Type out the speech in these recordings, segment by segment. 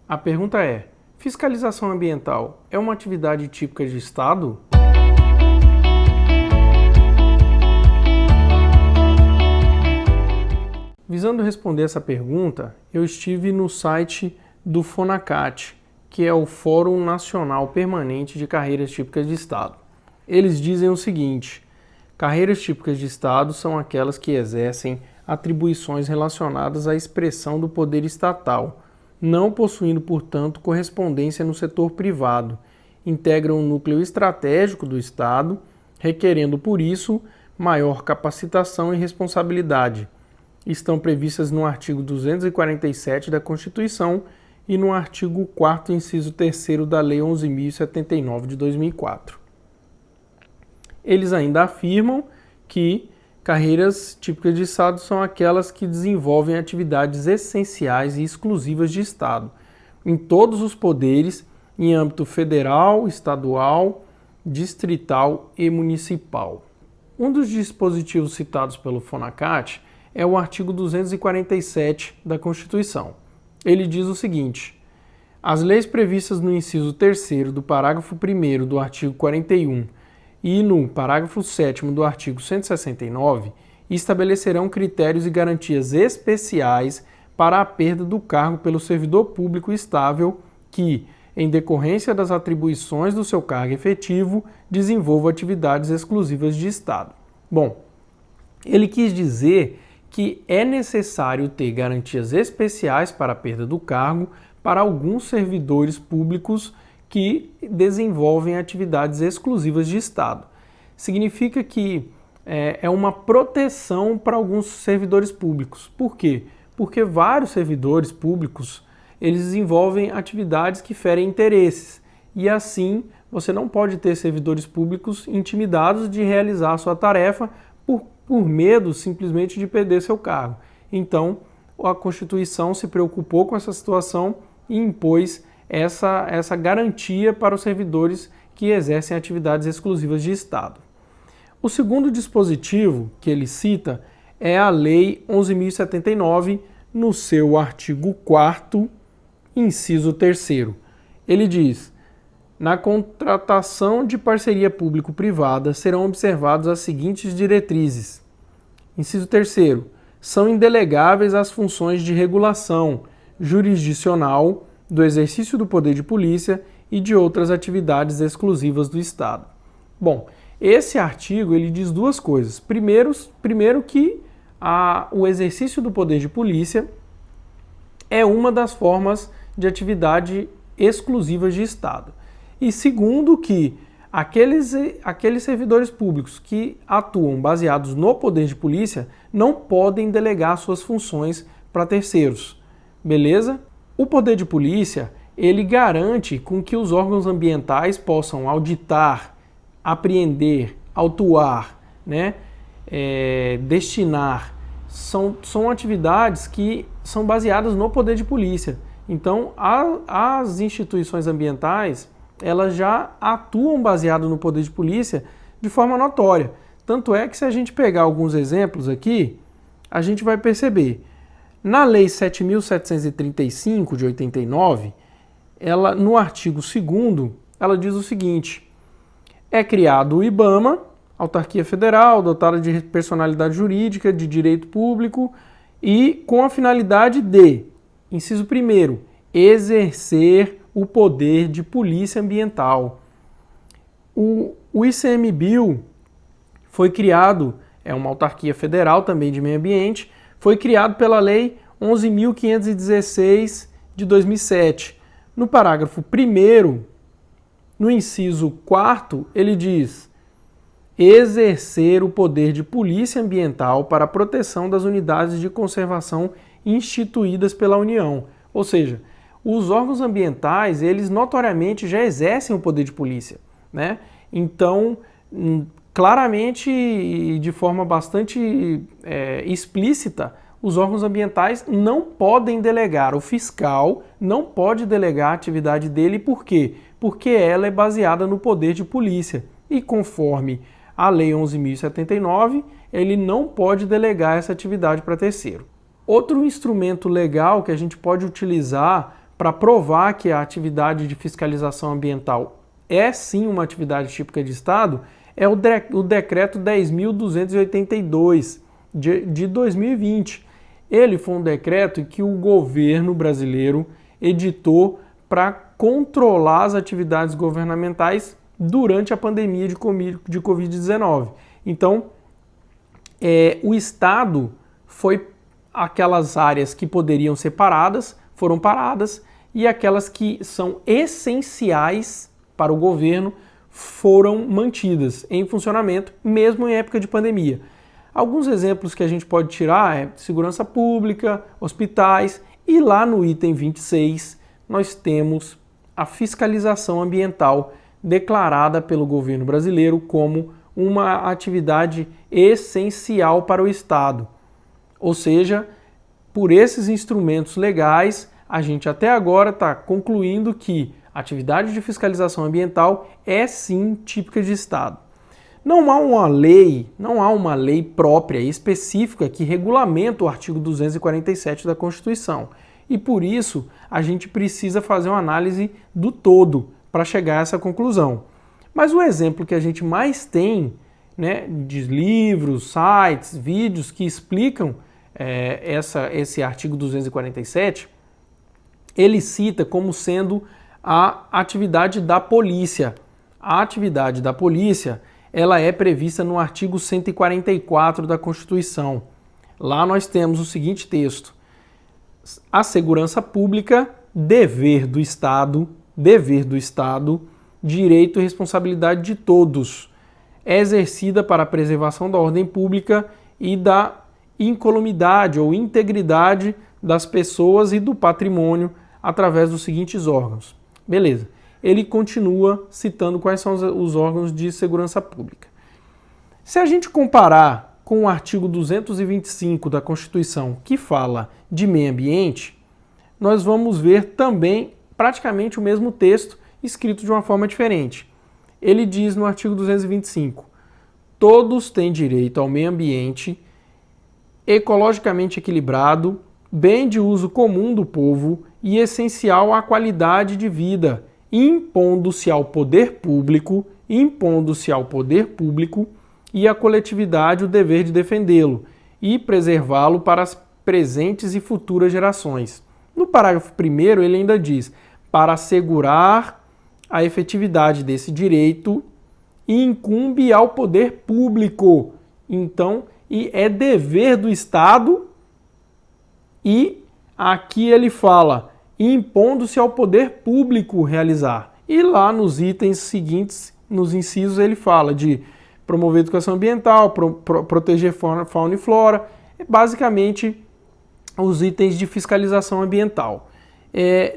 A pergunta é: fiscalização ambiental é uma atividade típica de Estado? Visando responder essa pergunta, eu estive no site do FONACAT, que é o Fórum Nacional Permanente de Carreiras Típicas de Estado. Eles dizem o seguinte: carreiras típicas de Estado são aquelas que exercem atribuições relacionadas à expressão do poder estatal, não possuindo, portanto, correspondência no setor privado, integram um núcleo estratégico do Estado, requerendo, por isso, maior capacitação e responsabilidade. Estão previstas no artigo 247 da Constituição e no artigo 4º, inciso 3º da Lei 11.079 de 2004. Eles ainda afirmam que carreiras típicas de Estado são aquelas que desenvolvem atividades essenciais e exclusivas de Estado, em todos os poderes, em âmbito federal, estadual, distrital e municipal. Um dos dispositivos citados pelo FONACAT é o artigo 247 da Constituição. Ele diz o seguinte: as leis previstas no inciso 3º do parágrafo 1º do artigo 41 e no parágrafo 7º do artigo 169 estabelecerão critérios e garantias especiais para a perda do cargo pelo servidor público estável que, em decorrência das atribuições do seu cargo efetivo, desenvolva atividades exclusivas de Estado. Bom, ele quis dizer que é necessário ter garantias especiais para a perda do cargo para alguns servidores públicos que desenvolvem atividades exclusivas de Estado. Significa que é uma proteção para alguns servidores públicos. Por quê? Porque vários servidores públicos eles desenvolvem atividades que ferem interesses e assim você não pode ter servidores públicos intimidados de realizar a sua tarefa por medo simplesmente de perder seu cargo. Então, a Constituição se preocupou com essa situação e impôs essa garantia para os servidores que exercem atividades exclusivas de Estado. O segundo dispositivo que ele cita é a Lei 11.079, no seu artigo 4º, inciso 3º. Ele diz: na contratação de parceria público-privada serão observadas as seguintes diretrizes. Inciso 3º. São indelegáveis as funções de regulação jurisdicional, do exercício do poder de polícia e de outras atividades exclusivas do Estado. Bom, esse artigo ele diz duas coisas. Primeiro que o exercício do poder de polícia é uma das formas de atividade exclusivas de Estado. E segundo que aqueles servidores públicos que atuam baseados no poder de polícia não podem delegar suas funções para terceiros. Beleza? O poder de polícia, ele garante com que os órgãos ambientais possam auditar, apreender, autuar, destinar. São atividades que são baseadas no poder de polícia. Então, as instituições ambientais, elas já atuam baseado no poder de polícia de forma notória. Tanto é que se a gente pegar alguns exemplos aqui, a gente vai perceber. Na Lei 7.735 de 89, ela, no artigo 2º, ela diz o seguinte: é criado o IBAMA, autarquia federal, dotada de personalidade jurídica, de direito público e com a finalidade de, inciso 1º, exercer o poder de polícia ambiental. O ICMBio foi criado, é uma autarquia federal também de meio ambiente, foi criado pela Lei 11.516 de 2007. No parágrafo 1º, no inciso 4º, ele diz: exercer o poder de polícia ambiental para a proteção das unidades de conservação instituídas pela União. Ou seja, os órgãos ambientais, eles notoriamente já exercem o poder de polícia, Então, claramente e de forma bastante explícita, os órgãos ambientais não podem delegar, o fiscal não pode delegar a atividade dele. Por quê? Porque ela é baseada no poder de polícia. E conforme a Lei 11.079, ele não pode delegar essa atividade para terceiro. Outro instrumento legal que a gente pode utilizar para provar que a atividade de fiscalização ambiental é sim uma atividade típica de Estado é o Decreto 10.282 de 2020. Ele foi um decreto que o governo brasileiro editou para controlar as atividades governamentais durante a pandemia de Covid-19. Então, o Estado foi aquelas áreas que poderiam ser paradas, foram paradas, e aquelas que são essenciais para o governo foram mantidas em funcionamento, mesmo em época de pandemia. Alguns exemplos que a gente pode tirar é segurança pública, hospitais, e lá no item 26 nós temos a fiscalização ambiental declarada pelo governo brasileiro como uma atividade essencial para o Estado. Ou seja, por esses instrumentos legais, a gente até agora está concluindo que a atividade de fiscalização ambiental é sim típica de Estado. Não há uma lei própria e específica que regulamenta o artigo 247 da Constituição. E por isso, a gente precisa fazer uma análise do todo para chegar a essa conclusão. Mas o exemplo que a gente mais tem, né, de livros, sites, vídeos que explicam esse artigo 247, ele cita como sendo a atividade da polícia. A atividade da polícia, ela é prevista no artigo 144 da Constituição. Lá nós temos o seguinte texto: a segurança pública, dever do Estado, direito e responsabilidade de todos, é exercida para a preservação da ordem pública e da incolumidade ou integridade das pessoas e do patrimônio através dos seguintes órgãos. Beleza. Ele continua citando quais são os órgãos de segurança pública. Se a gente comparar com o artigo 225 da Constituição, que fala de meio ambiente, nós vamos ver também praticamente o mesmo texto escrito de uma forma diferente. Ele diz no artigo 225: todos têm direito ao meio ambiente ecologicamente equilibrado, bem de uso comum do povo e essencial à qualidade de vida, impondo-se ao poder público e à coletividade o dever de defendê-lo e preservá-lo para as presentes e futuras gerações. No parágrafo 1º, ele ainda diz: para assegurar a efetividade desse direito, incumbe ao poder público. Então, e é dever do Estado, e aqui ele fala, impondo-se ao poder público realizar. E lá nos itens seguintes, nos incisos, ele fala de promover educação ambiental, proteger fauna e flora, basicamente os itens de fiscalização ambiental.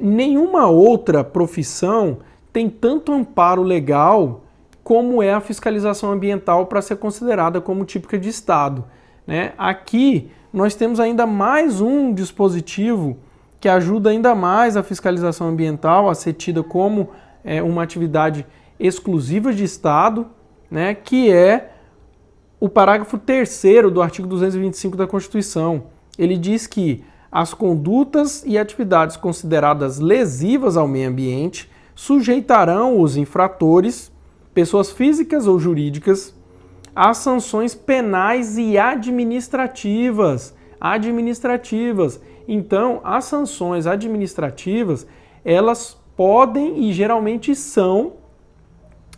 Nenhuma outra profissão tem tanto amparo legal como é a fiscalização ambiental para ser considerada como típica de Estado, né? Aqui nós temos ainda mais um dispositivo que ajuda ainda mais a fiscalização ambiental a ser tida como uma atividade exclusiva de Estado, né? Que é o parágrafo 3º do artigo 225 da Constituição. Ele diz que as condutas e atividades consideradas lesivas ao meio ambiente sujeitarão os infratores, pessoas físicas ou jurídicas, a sanções penais e administrativas. Então, as sanções administrativas, elas podem e geralmente são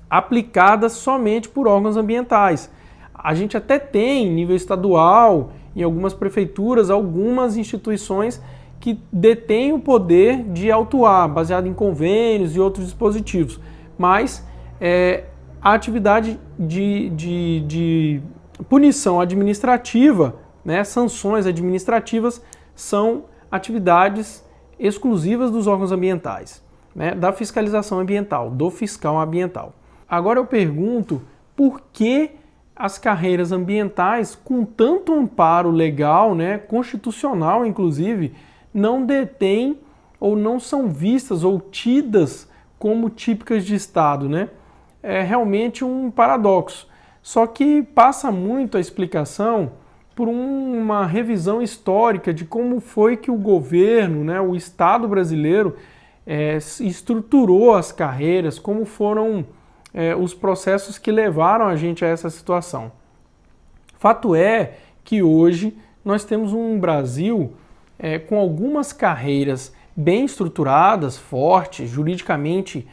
aplicadas somente por órgãos ambientais. A gente até tem, em nível estadual, em algumas prefeituras, algumas instituições que detêm o poder de autuar, baseado em convênios e outros dispositivos. Mas a atividade de punição administrativa, né, sanções administrativas, são atividades exclusivas dos órgãos ambientais, né, da fiscalização ambiental, do fiscal ambiental. Agora eu pergunto, por que as carreiras ambientais, com tanto amparo legal, né, constitucional inclusive, não detêm ou não são vistas ou tidas como típicas de Estado, né? É realmente um paradoxo. Só que passa muito a explicação por uma revisão histórica de como foi que o governo, né, o Estado brasileiro, estruturou as carreiras, como foram os processos que levaram a gente a essa situação. Fato é que hoje nós temos um Brasil com algumas carreiras bem estruturadas, fortes, juridicamente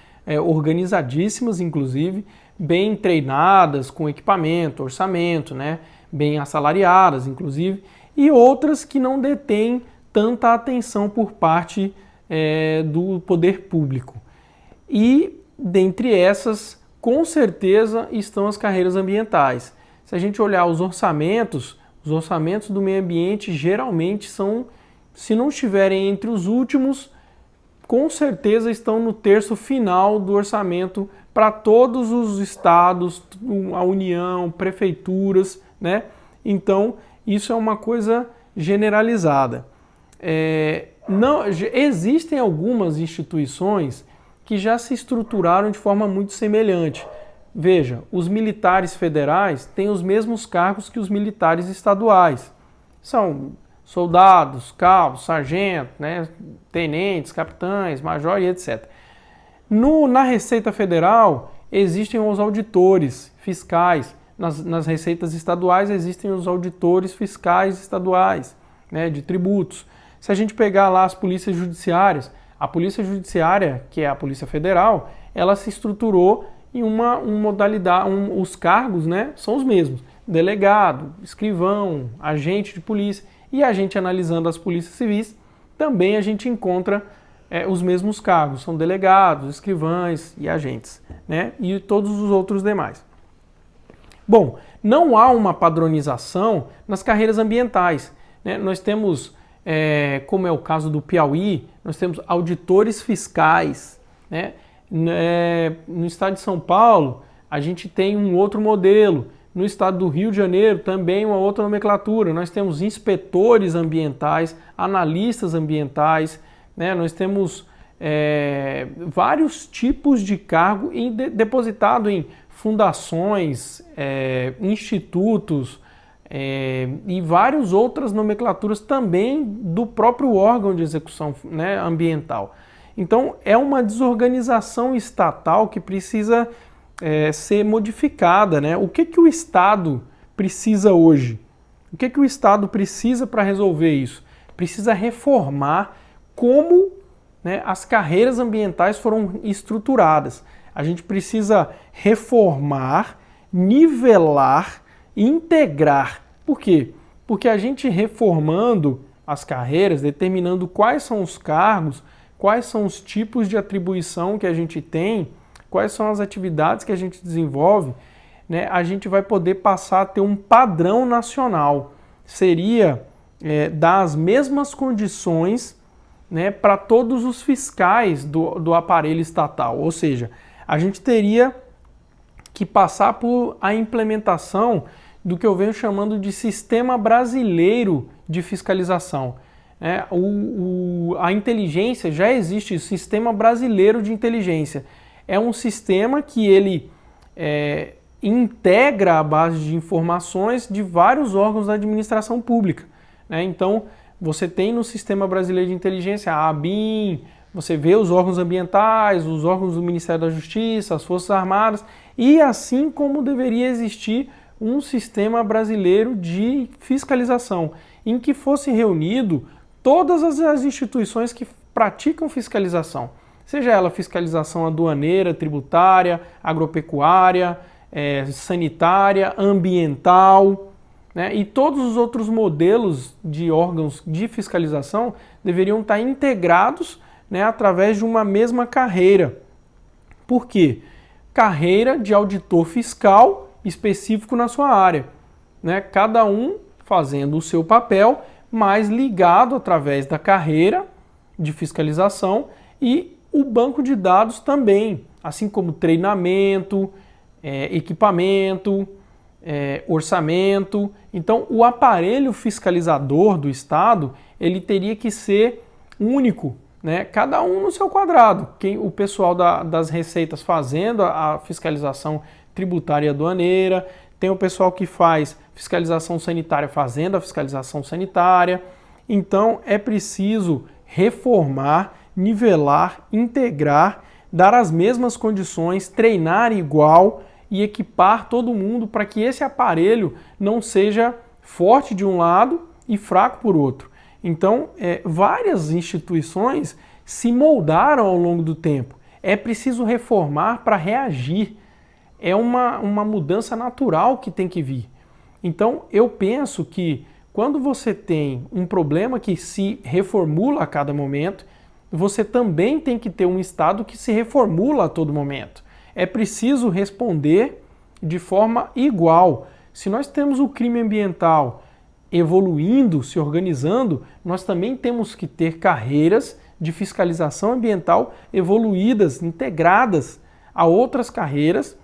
organizadíssimas, inclusive, bem treinadas, com equipamento, orçamento, né, bem assalariadas, inclusive, e outras que não detêm tanta atenção por parte do poder público. E, dentre essas, com certeza, estão as carreiras ambientais. Se a gente olhar os orçamentos do meio ambiente geralmente são, se não estiverem entre os últimos, com certeza estão no terço final do orçamento para todos os estados, a União, prefeituras, né? Então, isso é uma coisa generalizada. Existem algumas instituições que já se estruturaram de forma muito semelhante. Veja, os militares federais têm os mesmos cargos que os militares estaduais. São soldados, cabos, sargentos, né, tenentes, capitães, major e etc. Na Receita Federal existem os auditores fiscais. Nas receitas estaduais existem os auditores fiscais estaduais, né, de tributos. Se a gente pegar lá as polícias judiciárias, a Polícia Judiciária, que é a Polícia Federal, ela se estruturou em uma modalidade, os cargos, né, são os mesmos. Delegado, escrivão, agente de polícia. E a gente analisando as polícias civis, também a gente encontra os mesmos cargos. São delegados, escrivães e agentes, né, e todos os outros demais. Bom, não há uma padronização nas carreiras ambientais, né? Nós temos, como é o caso do Piauí, nós temos auditores fiscais, né? No estado de São Paulo, a gente tem um outro modelo. No estado do Rio de Janeiro, também uma outra nomenclatura. Nós temos inspetores ambientais, analistas ambientais, né? Nós temos vários tipos de cargo depositado em fundações, institutos e várias outras nomenclaturas também do próprio órgão de execução, né, ambiental. Então, é uma desorganização estatal que precisa ser modificada, né? O que o Estado precisa hoje? O que o Estado precisa para resolver isso? Precisa reformar como, né, as carreiras ambientais foram estruturadas. A gente precisa reformar, nivelar, integrar. Por quê? Porque a gente reformando as carreiras, determinando quais são os cargos, quais são os tipos de atribuição que a gente tem, quais são as atividades que a gente desenvolve, né, a gente vai poder passar a ter um padrão nacional. Seria dar as mesmas condições, né, para todos os fiscais do aparelho estatal. Ou seja, a gente teria que passar por a implementação do que eu venho chamando de Sistema Brasileiro de Fiscalização. A inteligência, já existe o Sistema Brasileiro de Inteligência. É um sistema que ele integra a base de informações de vários órgãos da administração pública, né? Então, você tem no Sistema Brasileiro de Inteligência a ABIN, você vê os órgãos ambientais, os órgãos do Ministério da Justiça, as Forças Armadas, e assim como deveria existir um sistema brasileiro de fiscalização, em que fosse reunido todas as instituições que praticam fiscalização, seja ela fiscalização aduaneira, tributária, agropecuária, sanitária, ambiental, né? E todos os outros modelos de órgãos de fiscalização deveriam estar integrados, né, através de uma mesma carreira. Por quê? Carreira de auditor fiscal específico na sua área, né? Cada um fazendo o seu papel, mas ligado através da carreira de fiscalização e o banco de dados também, assim como treinamento, equipamento, orçamento. Então, o aparelho fiscalizador do Estado, ele teria que ser único, né? Cada um no seu quadrado. O pessoal das receitas fazendo a fiscalização tributária e aduaneira, tem o pessoal que faz fiscalização sanitária fazendo a fiscalização sanitária. Então é preciso reformar, nivelar, integrar, dar as mesmas condições, treinar igual e equipar todo mundo para que esse aparelho não seja forte de um lado e fraco por outro. Então, várias instituições se moldaram ao longo do tempo. É preciso reformar para reagir. É uma mudança natural que tem que vir. Então, eu penso que quando você tem um problema que se reformula a cada momento, você também tem que ter um Estado que se reformula a todo momento. É preciso responder de forma igual. Se nós temos o crime ambiental evoluindo, se organizando, nós também temos que ter carreiras de fiscalização ambiental evoluídas, integradas a outras carreiras,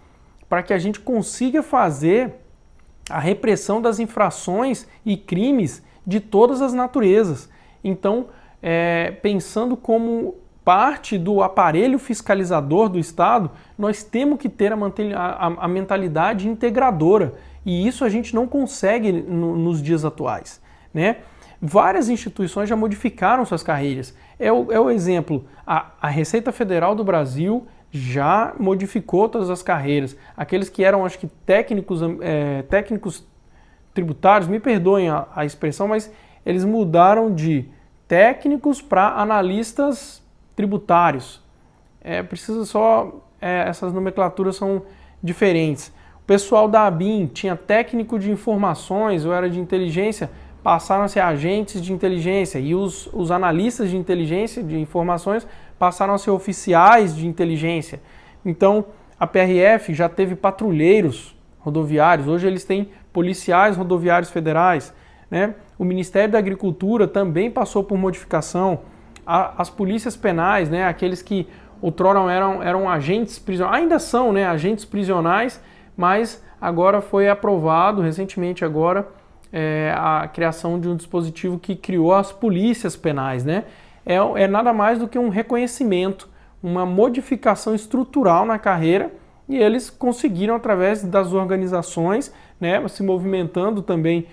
para que a gente consiga fazer a repressão das infrações e crimes de todas as naturezas. Então, pensando como parte do aparelho fiscalizador do Estado, nós temos que ter a mentalidade integradora, e isso a gente não consegue nos dias atuais, né? Várias instituições já modificaram suas carreiras. É o exemplo, a Receita Federal do Brasil já modificou todas as carreiras. Aqueles que eram, acho que, técnicos tributários, me perdoem a expressão, mas eles mudaram de técnicos para analistas tributários. Precisa só... essas nomenclaturas são diferentes. O pessoal da ABIN tinha técnico de informações ou era de inteligência, passaram a ser agentes de inteligência, e os analistas de inteligência, de informações, passaram a ser oficiais de inteligência. Então, a PRF já teve patrulheiros rodoviários, hoje eles têm policiais rodoviários federais, né? O Ministério da Agricultura também passou por modificação. As polícias penais, né? Aqueles que outrora eram agentes prisionais, ainda são, né, agentes prisionais, mas agora foi aprovado, recentemente agora, a criação de um dispositivo que criou as polícias penais, né? É nada mais do que um reconhecimento, uma modificação estrutural na carreira, e eles conseguiram, através das organizações, né, se movimentando também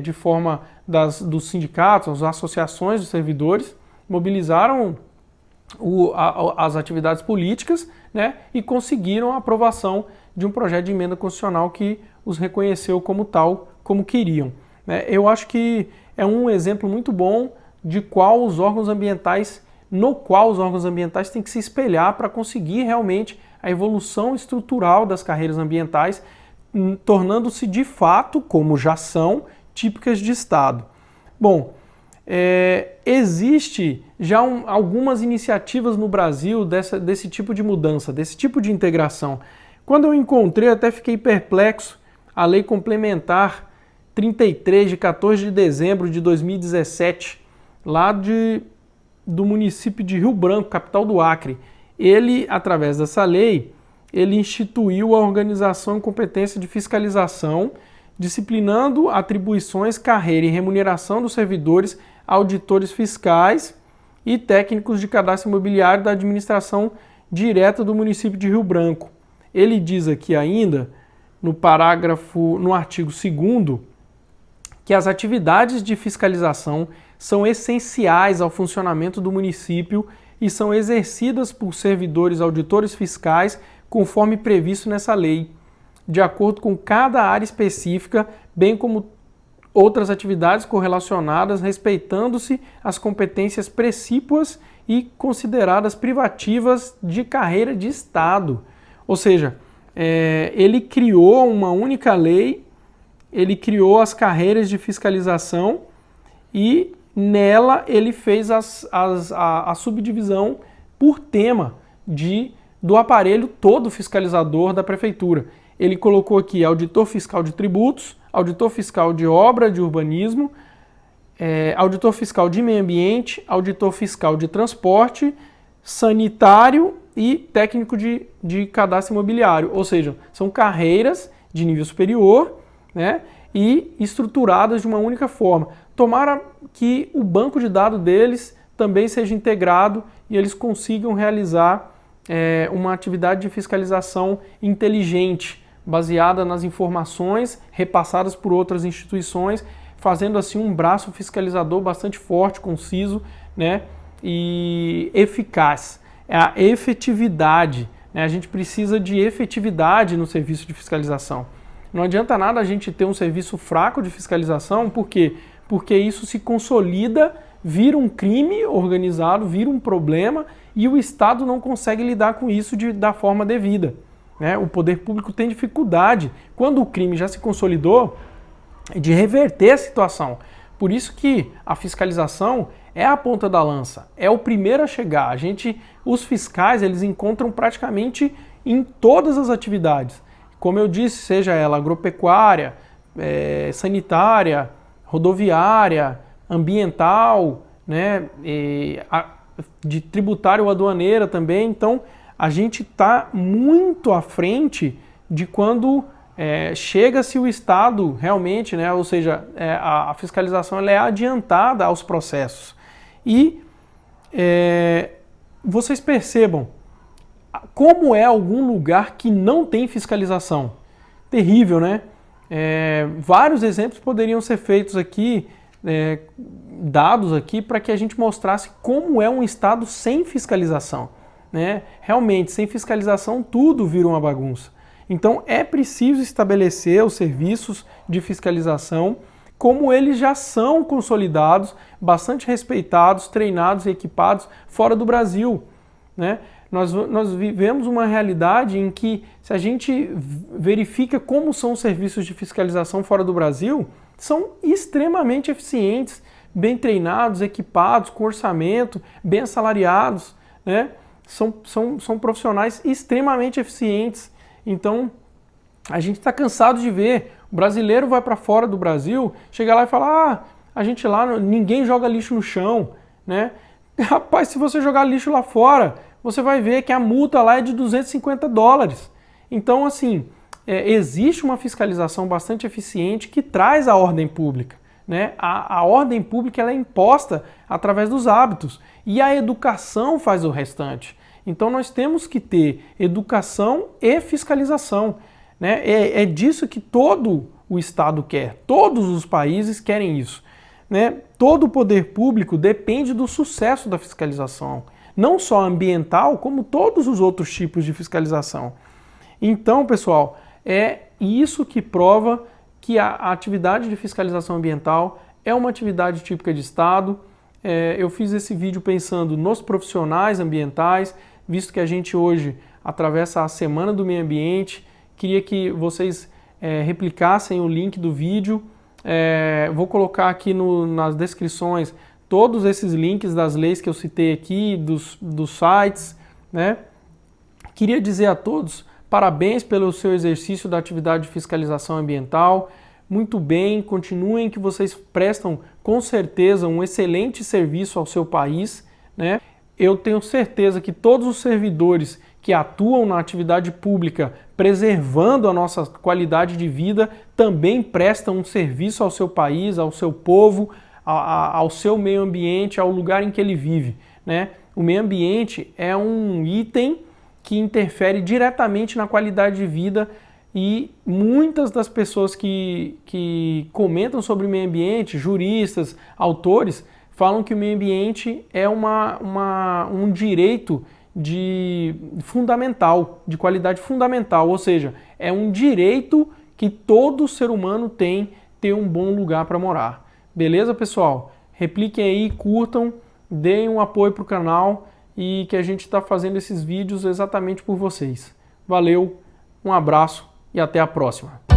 de forma dos sindicatos, as associações de servidores, mobilizaram as atividades políticas, né, e conseguiram a aprovação de um projeto de emenda constitucional que os reconheceu como tal, como queriam, né? Eu acho que é um exemplo muito bom no qual os órgãos ambientais têm que se espelhar para conseguir realmente a evolução estrutural das carreiras ambientais, tornando-se de fato, como já são, típicas de Estado. Bom, existe já algumas iniciativas no Brasil desse tipo de mudança, desse tipo de integração. Quando eu encontrei, até fiquei perplexo, a Lei Complementar 33, de 14 de dezembro de 2017, lá do município de Rio Branco, capital do Acre. Ele, através dessa lei, ele instituiu a organização e competência de fiscalização, disciplinando atribuições, carreira e remuneração dos servidores, auditores fiscais e técnicos de cadastro imobiliário da administração direta do município de Rio Branco. Ele diz aqui ainda, no artigo 2º, que as atividades de fiscalização são essenciais ao funcionamento do município e são exercidas por servidores auditores fiscais conforme previsto nessa lei, de acordo com cada área específica, bem como outras atividades correlacionadas, respeitando-se as competências precípuas e consideradas privativas de carreira de Estado. Ou seja, ele criou uma única lei, ele criou as carreiras de fiscalização e nela ele fez a subdivisão por tema do aparelho todo fiscalizador da prefeitura. Ele colocou aqui auditor fiscal de tributos, auditor fiscal de obra de urbanismo, auditor fiscal de meio ambiente, auditor fiscal de transporte, sanitário e técnico de cadastro imobiliário. Ou seja, são carreiras de nível superior, né, e estruturadas de uma única forma. Tomara que o banco de dados deles também seja integrado e eles consigam realizar uma atividade de fiscalização inteligente, baseada nas informações repassadas por outras instituições, fazendo assim um braço fiscalizador bastante forte, conciso, né, e eficaz. É a efetividade, né? A gente precisa de efetividade no serviço de fiscalização. Não adianta nada a gente ter um serviço fraco de fiscalização, por quê? Porque isso se consolida, vira um crime organizado, vira um problema e o Estado não consegue lidar com isso da forma devida, né? O poder público tem dificuldade, quando o crime já se consolidou, de reverter a situação. Por isso que a fiscalização é a ponta da lança, é o primeiro a chegar. Os fiscais, eles encontram praticamente em todas as atividades. Como eu disse, seja ela agropecuária, sanitária, rodoviária, ambiental, né, de tributária ou aduaneira também. Então, a gente está muito à frente de quando chega-se o Estado realmente, né, ou seja, a fiscalização ela é adiantada aos processos. E vocês percebam como é algum lugar que não tem fiscalização. Terrível, né? Vários exemplos poderiam ser feitos aqui, dados aqui, para que a gente mostrasse como é um Estado sem fiscalização, né? Realmente, sem fiscalização, tudo vira uma bagunça. Então, é preciso estabelecer os serviços de fiscalização como eles já são consolidados, bastante respeitados, treinados e equipados fora do Brasil, né? Nós vivemos uma realidade em que, se a gente verifica como são os serviços de fiscalização fora do Brasil, são extremamente eficientes, bem treinados, equipados, com orçamento, bem assalariados, né? São profissionais extremamente eficientes. Então, a gente está cansado de ver, o brasileiro vai para fora do Brasil, chega lá e fala, a gente lá, ninguém joga lixo no chão, né? Rapaz, se você jogar lixo lá fora, você vai ver que a multa lá é de $250. Então, assim, existe uma fiscalização bastante eficiente que traz a ordem pública, né? A ordem pública ela é imposta através dos hábitos e a educação faz o restante. Então, nós temos que ter educação e fiscalização, né? É disso que todo o Estado quer, todos os países querem isso, né? Todo o poder público depende do sucesso da fiscalização, não só ambiental, como todos os outros tipos de fiscalização. Então, pessoal, é isso que prova que a atividade de fiscalização ambiental é uma atividade típica de Estado. Eu fiz esse vídeo pensando nos profissionais ambientais, visto que a gente hoje atravessa a Semana do Meio Ambiente. Queria que vocês replicassem o link do vídeo. Vou colocar aqui nas descrições todos esses links das leis que eu citei aqui, dos sites, né? Queria dizer a todos, parabéns pelo seu exercício da atividade de fiscalização ambiental. Muito bem, continuem que vocês prestam com certeza um excelente serviço ao seu país, né? Eu tenho certeza que todos os servidores que atuam na atividade pública, preservando a nossa qualidade de vida, também prestam um serviço ao seu país, ao seu povo, ao seu meio ambiente, ao lugar em que ele vive, né? O meio ambiente é um item que interfere diretamente na qualidade de vida e muitas das pessoas que comentam sobre o meio ambiente, juristas, autores, falam que o meio ambiente é um direito fundamental, de qualidade fundamental, ou seja, é um direito que todo ser humano tem ter um bom lugar para morar. Beleza, pessoal? Repliquem aí, curtam, deem um apoio para o canal e que a gente está fazendo esses vídeos exatamente por vocês. Valeu, um abraço e até a próxima.